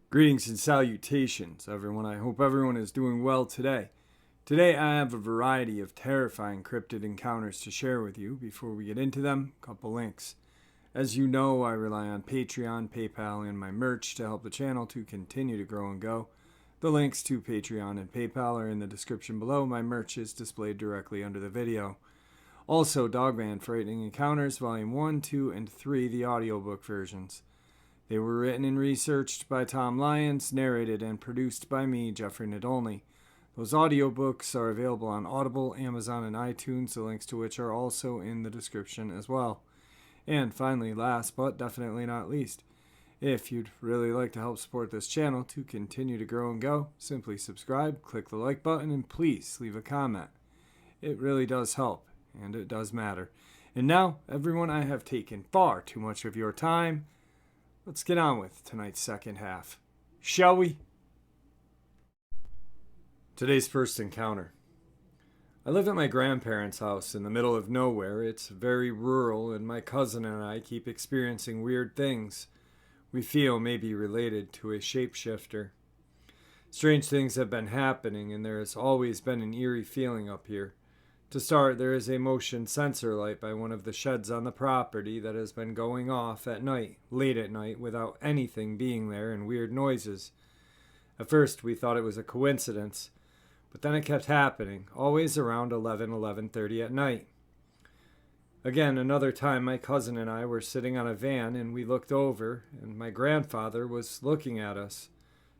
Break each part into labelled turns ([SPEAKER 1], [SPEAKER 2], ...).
[SPEAKER 1] Greetings and salutations, everyone. I hope everyone is doing well today. Today I have a variety of terrifying cryptid encounters to share with you. Before we get into them, a couple links. As you know, I rely on Patreon, PayPal, and my merch to help the channel to continue to grow and go. The links to Patreon and PayPal are in the description below. My merch is displayed directly under the video. Also, Dogman Frightening Encounters, Volume 1, 2, and 3, the audiobook versions. They were written and researched by Tom Lyons, narrated and produced by me, Jeffrey Nadolny. Those audiobooks are available on Audible, Amazon, and iTunes, the links to which are also in the description as well. And finally, last but definitely not least, if you'd really like to help support this channel to continue to grow and go, simply subscribe, click the like button, and please leave a comment. It really does help, and it does matter. And now, everyone, I have taken far too much of your time. Let's get on with tonight's second half, shall we? Today's first encounter. I live at my grandparents' house in the middle of nowhere. It's very rural, and my cousin and I keep experiencing weird things we feel may be related to a shapeshifter. Strange things have been happening, and there has always been an eerie feeling up here. To start, there is a motion sensor light by one of the sheds on the property that has been going off at night, late at night, without anything being there and weird noises. At first, we thought it was a coincidence, but then it kept happening, always around 11:30 at night. Again, another time, my cousin and I were sitting on a van, and we looked over, and my grandfather was looking at us.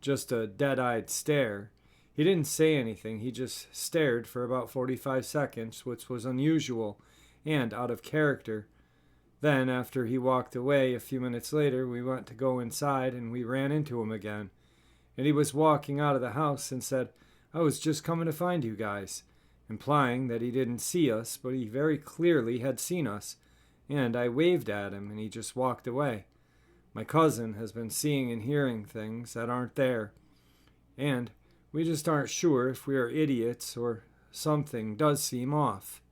[SPEAKER 1] Just a dead-eyed stare. He didn't say anything, he just stared for about 45 seconds, which was unusual and out of character. Then, after he walked away, a few minutes later, we went to go inside and we ran into him again. And he was walking out of the house and said, "I was just coming to find you guys," implying that he didn't see us, but he very clearly had seen us. And I waved at him and he just walked away. My cousin has been seeing and hearing things that aren't there. And we just aren't sure if we are idiots or something does seem off.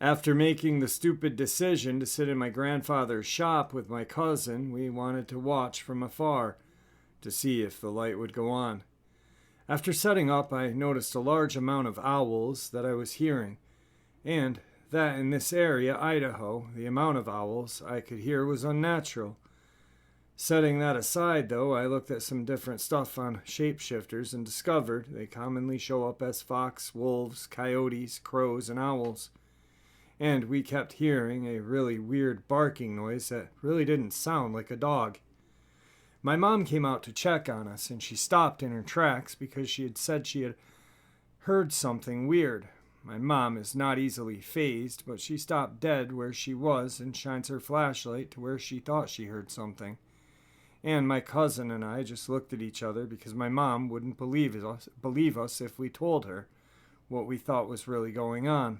[SPEAKER 1] After making the stupid decision to sit in my grandfather's shop with my cousin, we wanted to watch from afar to see if the light would go on. After setting up, I noticed a large amount of owls that I was hearing, and that in this area, Idaho, the amount of owls I could hear was unnatural. Setting that aside, though, I looked at some different stuff on shapeshifters and discovered they commonly show up as fox, wolves, coyotes, crows, and owls. And we kept hearing a really weird barking noise that really didn't sound like a dog. My mom came out to check on us, and she stopped in her tracks because she had said she had heard something weird. My mom is not easily fazed, but she stopped dead where she was and shines her flashlight to where she thought she heard something. And my cousin and I just looked at each other because my mom wouldn't believe us if we told her what we thought was really going on.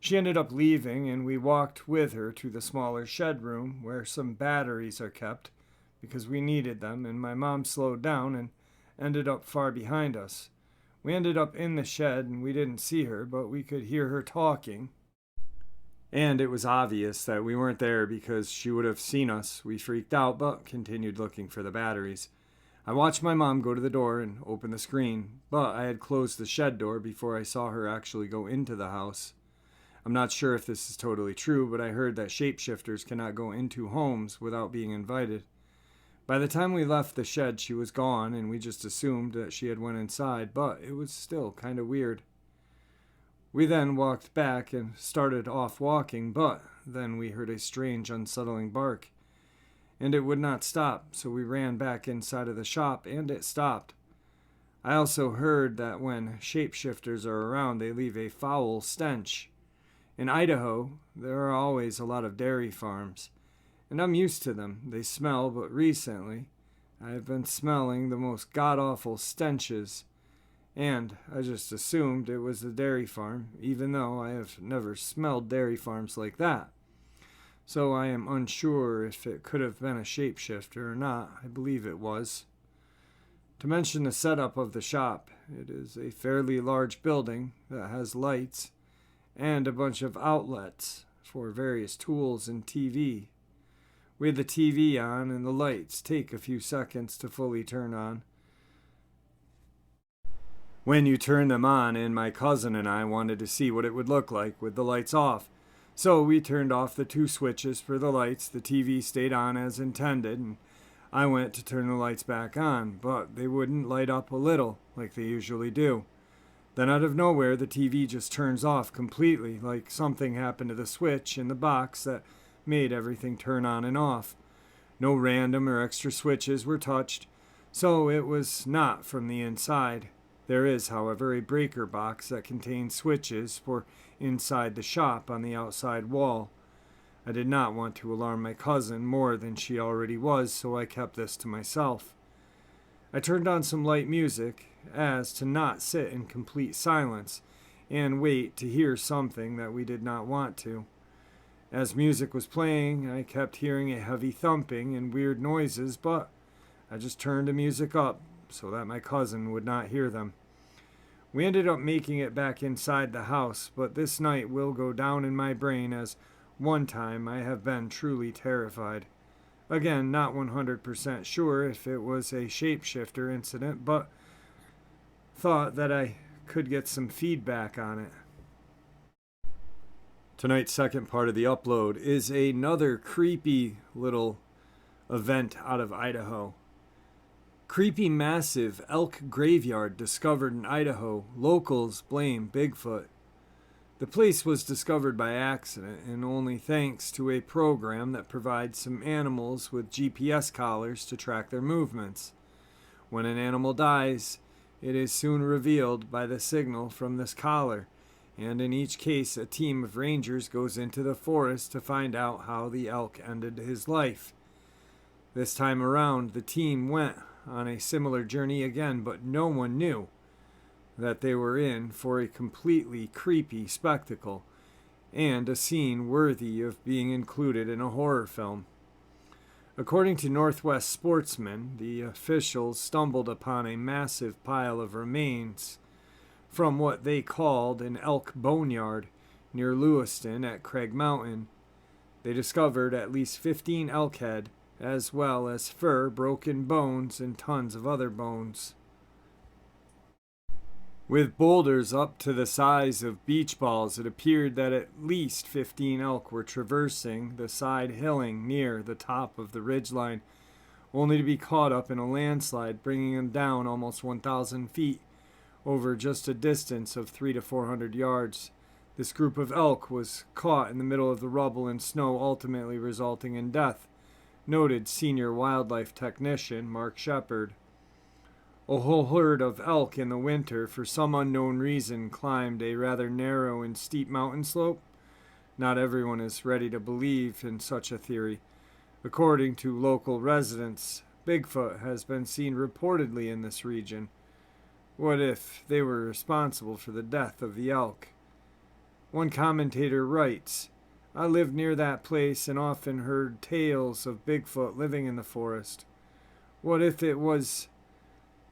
[SPEAKER 1] She ended up leaving, and we walked with her to the smaller shed room where some batteries are kept because we needed them, and my mom slowed down and ended up far behind us. We ended up in the shed, and we didn't see her, but we could hear her talking. And it was obvious that we weren't there because she would have seen us. We freaked out, but continued looking for the batteries. I watched my mom go to the door and open the screen, but I had closed the shed door before I saw her actually go into the house. I'm not sure if this is totally true, but I heard that shapeshifters cannot go into homes without being invited. By the time we left the shed, she was gone, and we just assumed that she had went inside, but it was still kind of weird. We then walked back and started off walking, but then we heard a strange, unsettling bark, and it would not stop, so we ran back inside of the shop, and it stopped. I also heard that when shapeshifters are around, they leave a foul stench. In Idaho, there are always a lot of dairy farms, and I'm used to them. They smell, but recently, I have been smelling the most god-awful stenches. And I just assumed it was the dairy farm, even though I have never smelled dairy farms like that. So I am unsure if it could have been a shapeshifter or not. I believe it was. To mention the setup of the shop, it is a fairly large building that has lights, and a bunch of outlets for various tools and TV. We had the TV on and the lights take a few seconds to fully turn on. When you turn them on, and my cousin and I wanted to see what it would look like with the lights off. So we turned off the 2 switches for the lights, the TV stayed on as intended, and I went to turn the lights back on, but they wouldn't light up a little like they usually do. Then out of nowhere, the TV just turns off completely, like something happened to the switch in the box that made everything turn on and off. No random or extra switches were touched, so it was not from the inside. There is, however, a breaker box that contains switches for inside the shop on the outside wall. I did not want to alarm my cousin more than she already was, so I kept this to myself. I turned on some light music, as to not sit in complete silence and wait to hear something that we did not want to. As music was playing, I kept hearing a heavy thumping and weird noises, but I just turned the music up so that my cousin would not hear them. We ended up making it back inside the house, but this night will go down in my brain as one time I have been truly terrified. Again, not 100% sure if it was a shapeshifter incident, but thought that I could get some feedback on it. Tonight's second part of the upload is another creepy little event out of Idaho. Creepy massive elk graveyard discovered in Idaho. Locals blame Bigfoot. The place was discovered by accident and only thanks to a program that provides some animals with GPS collars to track their movements. When an animal dies, it is soon revealed by the signal from this collar, and in each case a team of rangers goes into the forest to find out how the elk ended his life. This time around, the team went on a similar journey again, but no one knew that they were in for a completely creepy spectacle and a scene worthy of being included in a horror film. According to Northwest Sportsman, the officials stumbled upon a massive pile of remains from what they called an elk boneyard near Lewiston at Craig Mountain. They discovered at least 15 elk head, as well as fur, broken bones, and tons of other bones. With boulders up to the size of beach balls, it appeared that at least 15 elk were traversing the side hilling near the top of the ridgeline, only to be caught up in a landslide, bringing them down almost 1,000 feet over just a distance of 300 to 400 yards. This group of elk was caught in the middle of the rubble and snow, ultimately resulting in death, noted senior wildlife technician Mark Shepard. A whole herd of elk in the winter, for some unknown reason, climbed a rather narrow and steep mountain slope. Not everyone is ready to believe in such a theory. According to local residents, Bigfoot has been seen reportedly in this region. What if they were responsible for the death of the elk? One commentator writes, "I lived near that place and often heard tales of Bigfoot living in the forest. What if it was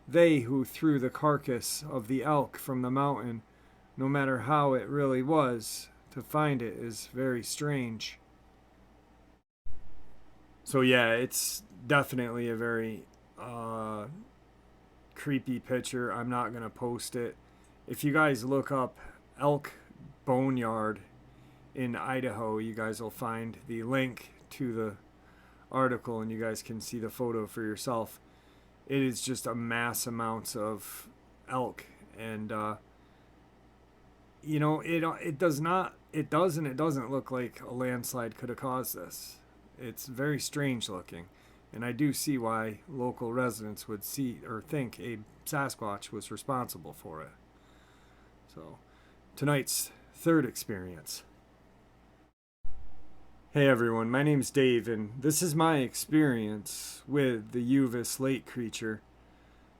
[SPEAKER 1] they who threw the carcass of the elk from the mountain? No matter how it really was, to find it is very strange." So yeah, it's definitely a very creepy picture. I'm not going to post it. If you guys look up elk boneyard in Idaho, you guys will find the link to the article and you guys can see the photo for yourself. It is just a mass amounts of elk, and it doesn't look like a landslide could have caused this. It's very strange looking, and I do see why local residents would see or think a Sasquatch was responsible for it. So, tonight's third experience. Hey everyone, my name's Dave, and this is my experience with the Uvis lake creature.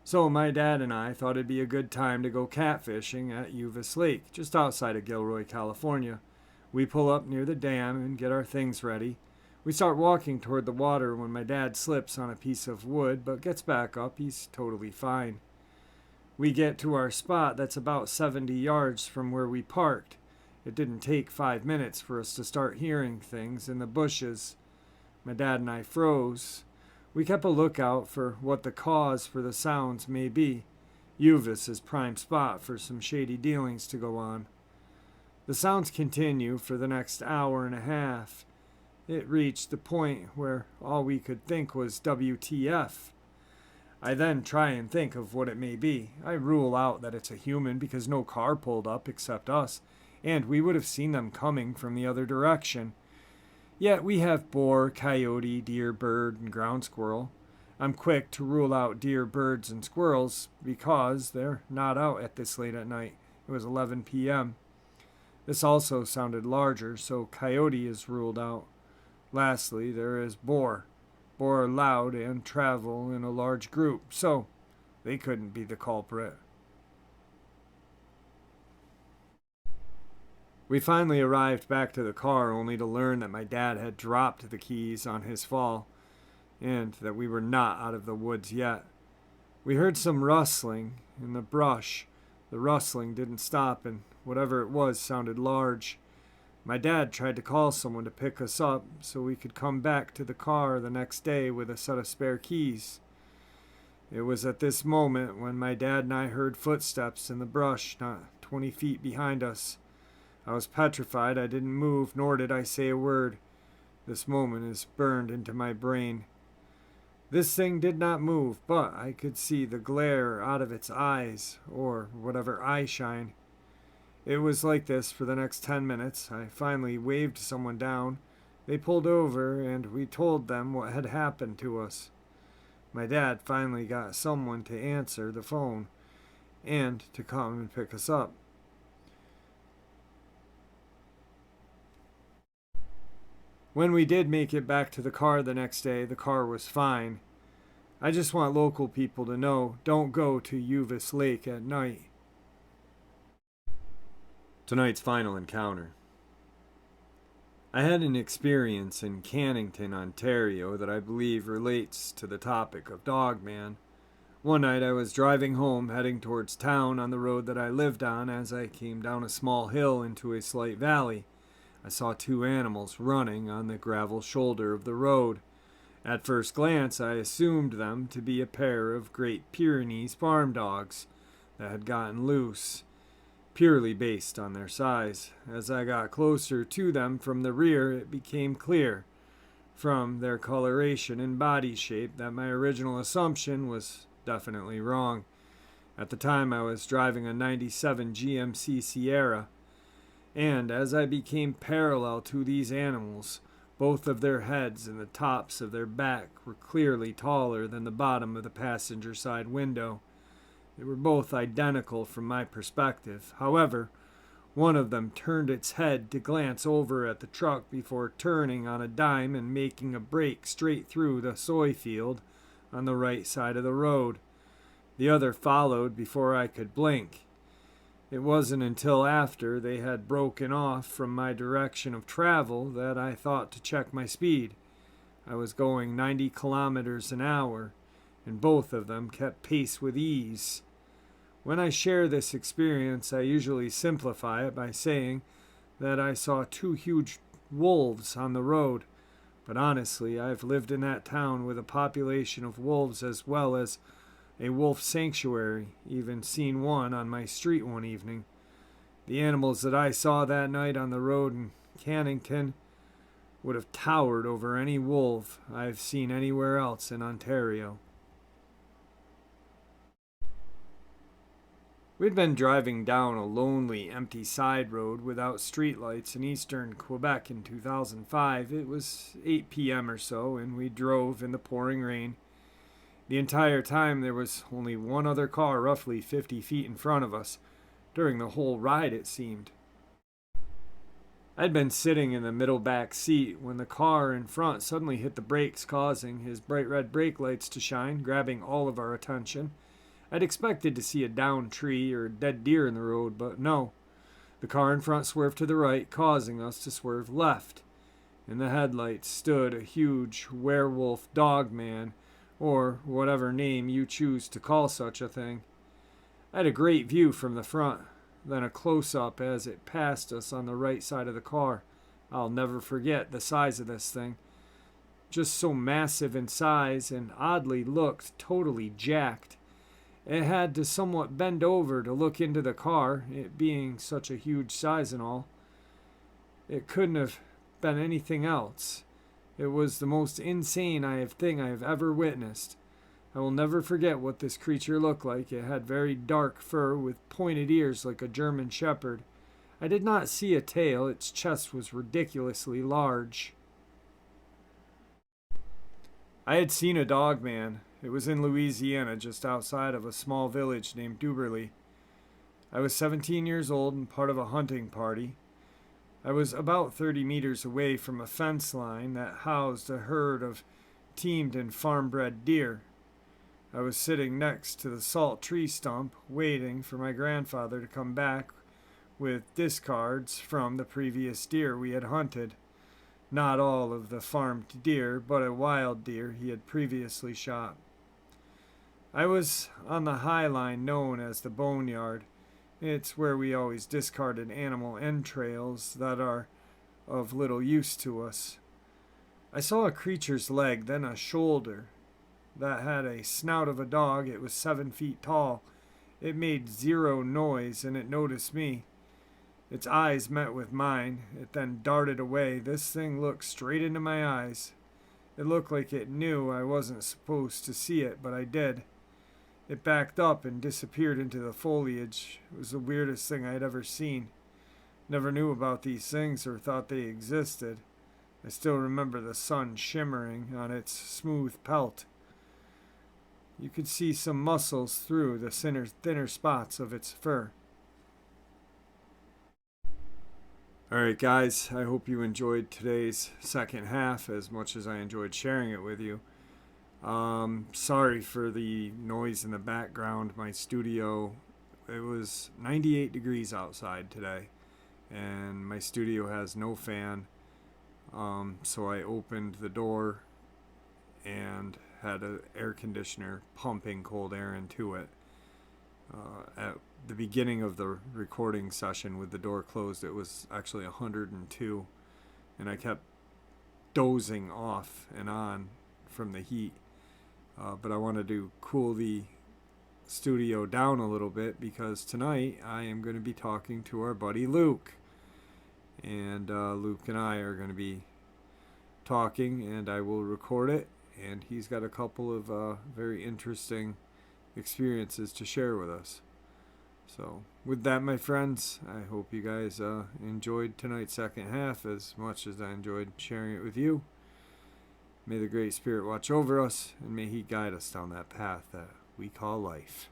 [SPEAKER 1] So my dad and I thought it'd be a good time to go catfishing at Uvis Lake, just outside of Gilroy, California. We pull up near the dam and get our things ready. We start walking toward the water when my dad slips on a piece of wood, but gets back up. He's totally fine. We get to our spot that's about 70 yards from where we parked, It didn't take 5 minutes for us to start hearing things in the bushes. My dad and I froze. We kept a lookout for what the cause for the sounds may be. Uvis is prime spot for some shady dealings to go on. The sounds continue for the next hour and a half. It reached the point where all we could think was WTF. I then try and think of what it may be. I rule out that it's a human because no car pulled up except us, and we would have seen them coming from the other direction. Yet we have boar, coyote, deer, bird, and ground squirrel. I'm quick to rule out deer, birds, and squirrels because they're not out at this late at night. It was 11 p.m. This also sounded larger, so coyote is ruled out. Lastly, there is boar. Boar are loud and travel in a large group, so they couldn't be the culprit. We finally arrived back to the car only to learn that my dad had dropped the keys on his fall and that we were not out of the woods yet. We heard some rustling in the brush. The rustling didn't stop, and whatever it was sounded large. My dad tried to call someone to pick us up so we could come back to the car the next day with a set of spare keys. It was at this moment when my dad and I heard footsteps in the brush not 20 feet behind us. I was petrified. I didn't move, nor did I say a word. This moment is burned into my brain. This thing did not move, but I could see the glare out of its eyes, or whatever eye shine. It was like this for the next 10 minutes. I finally waved someone down. They pulled over, and we told them what had happened to us. My dad finally got someone to answer the phone and to come and pick us up. When we did make it back to the car the next day, the car was fine. I just want local people to know, don't go to Uvis Lake at night. Tonight's final encounter. I had an experience in Cannington, Ontario that I believe relates to the topic of Dogman. One night I was driving home heading towards town on the road that I lived on. As I came down a small hill into a slight valley, I saw two animals running on the gravel shoulder of the road. At first glance, I assumed them to be a pair of Great Pyrenees farm dogs that had gotten loose, purely based on their size. As I got closer to them from the rear, it became clear, from their coloration and body shape, that my original assumption was definitely wrong. At the time, I was driving a 97 GMC Sierra, and as I became parallel to these animals, both of their heads and the tops of their back were clearly taller than the bottom of the passenger side window. They were both identical from my perspective. However, one of them turned its head to glance over at the truck before turning on a dime and making a break straight through the soy field on the right side of the road. The other followed before I could blink. It wasn't until after they had broken off from my direction of travel that I thought to check my speed. I was going 90 kilometers an hour, and both of them kept pace with ease. When I share this experience, I usually simplify it by saying that I saw two huge wolves on the road. But honestly, I've lived in that town with a population of wolves as well as a wolf sanctuary, even seen one on my street one evening. The animals that I saw that night on the road in Cannington would have towered over any wolf I've seen anywhere else in Ontario. We'd been driving down a lonely, empty side road without streetlights in eastern Quebec in 2005. It was 8 p.m. or so, and we drove in the pouring rain. The entire time there was only one other car roughly 50 feet in front of us. During the whole ride, it seemed. I'd been sitting in the middle back seat when the car in front suddenly hit the brakes, causing his bright red brake lights to shine, grabbing all of our attention. I'd expected to see a downed tree or a dead deer in the road, but no. The car in front swerved to the right, causing us to swerve left. In the headlights stood a huge werewolf dogman, or whatever name you choose to call such a thing. I had a great view from the front. then a close-up as it passed us on the right side of the car. I'll never forget the size of this thing. Just so massive in size and oddly looked totally jacked. It had to somewhat bend over to look into the car, it being such a huge size and all. It couldn't have been anything else. It was the most insane thing I have ever witnessed. I will never forget what this creature looked like. It had very dark fur with pointed ears like a German shepherd. I did not see a tail. Its chest was ridiculously large. I had seen a Dogman. It was in Louisiana, just outside of a small village named Duberly. I was 17 years old and part of a hunting party. I was about 30 meters away from a fence line that housed a herd of teamed and farm-bred deer. I was sitting next to the salt tree stump, waiting for my grandfather to come back with discards from the previous deer we had hunted. Not all of the farmed deer, but a wild deer he had previously shot. I was on the high line known as the boneyard. It's where we always discarded animal entrails that are of little use to us. I saw a creature's leg, then a shoulder that had a snout of a dog. It was 7 feet tall. It made zero noise, and it noticed me. Its eyes met with mine. It then darted away. This thing looked straight into my eyes. It looked like it knew I wasn't supposed to see it, but I did. It backed up and disappeared into the foliage. It was the weirdest thing I had ever seen. Never knew about these things or thought they existed. I still remember the sun shimmering on its smooth pelt. You could see some muscles through the thinner spots of its fur. Alright guys, I hope you enjoyed today's second half as much as I enjoyed sharing it with you. Sorry for the noise in the background. My studio, it was 98 degrees outside today, and my studio has no fan, so I opened the door and had an air conditioner pumping cold air into it. At the beginning of the recording session with the door closed, it was actually 102, and I kept dozing off and on from the heat. But I wanted to cool the studio down a little bit because tonight I am going to be talking to our buddy Luke. And Luke and I are going to be talking, and I will record it. And he's got a couple of very interesting experiences to share with us. So with that, my friends, I hope you guys enjoyed tonight's second half as much as I enjoyed sharing it with you. May the Great Spirit watch over us, and may He guide us down that path that we call life.